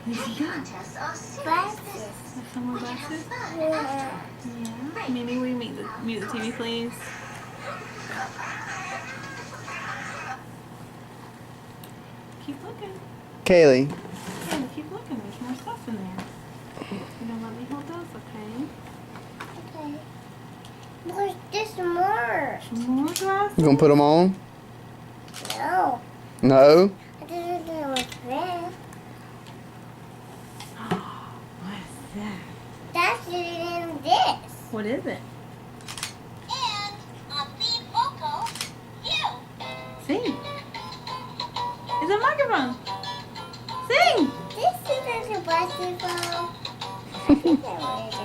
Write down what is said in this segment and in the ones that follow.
Glasses. Some more glasses? Yeah. Yeah. Mimi, will you mute the TV, please? Keep looking. Kaylee. Yeah, keep looking. There's more stuff in there. You don't let me hold those, okay? Okay. There's more. Some more glasses? You gonna put them on? No. No. I didn't know it was red. What's that? That's in this. What is it? And on the vocal, you. Sing. It's a microphone. Sing. This is a basketball. I think I know what it is.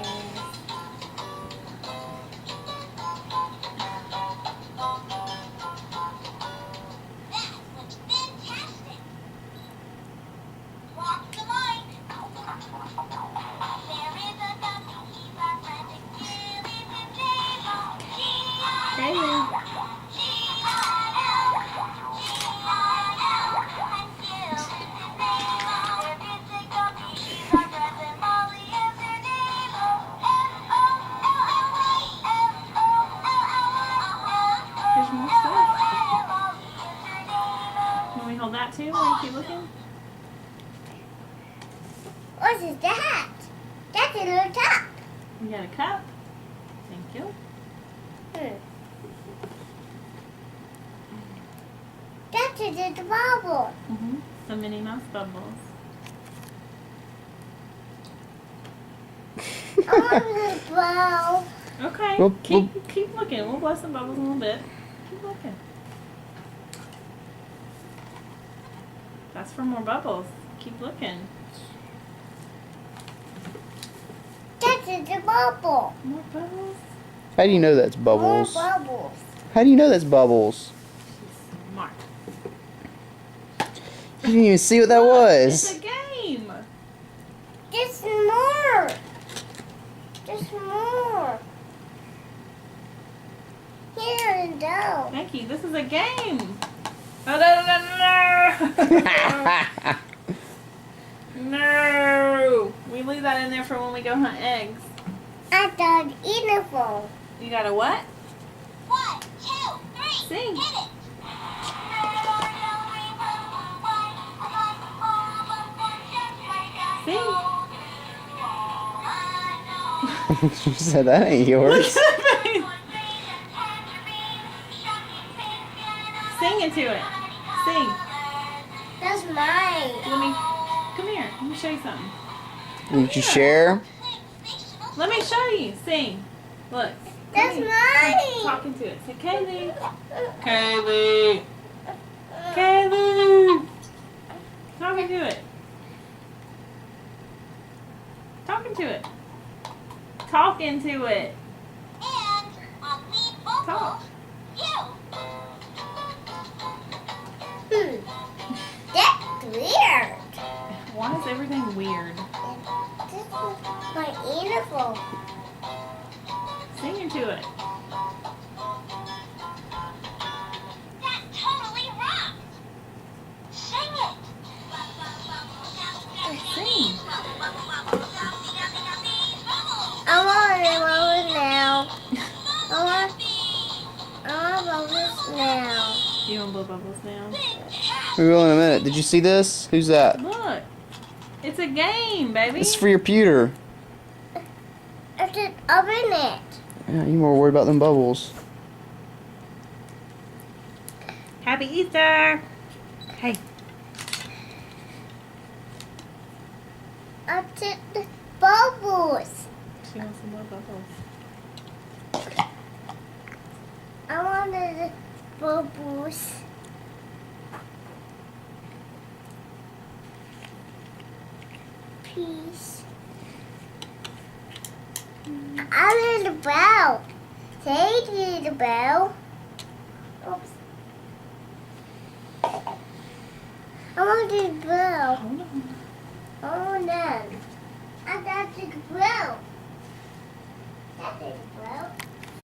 Kaylee. There's more stuff. Can we hold that too while you keep looking? What is that? That's a little top. You got a cup. Thank you. That's just a bubble. Some Minnie Mouse bubbles. I want a ball. Okay. Well, Keep looking. We'll bless some bubbles a little bit. Keep looking. That's for more bubbles. Keep looking. That's just a bubble. More bubbles. How do you know that's bubbles? More bubbles. How do you know that's bubbles? She's smart. You didn't even see what that It's was. a game. There's more. There's more. Here and down. Becky, this is a game. Oh, no. No. We leave that in there for when we go hunt eggs. I got uniform. You got a what? 1, 2, 3. Sing. Hit it. Sing. She said that ain't yours. Sing into it. Sing. That's mine. Come here. Let me show you something. Did you share? Let me show you. Sing. Look. That's Come here. mine. Talking to it. Say, Kaylee. Kaylee. Kaylee. Talking to it. Talking to it. Talking to it. And on the vocal, Talk. you. That's weird. Why is everything weird? This is my uniform. Sing into it. That totally rocks. Sing it. Sing. I want bubbles now. I want bubbles now. You want blow bubbles now? We will in a minute. Did you see this? Who's that? Look. It's a game, baby. It's for your pewter. I should open it. Yeah, you more worried about them bubbles. Happy Easter. Hey. I took the bubbles. She wants some more bubbles. I wanted the bubbles. Peace. I need a bell. Say need a bell. Oops. I want the bell. Hold on. Oh no. I got the bell. That's the bell.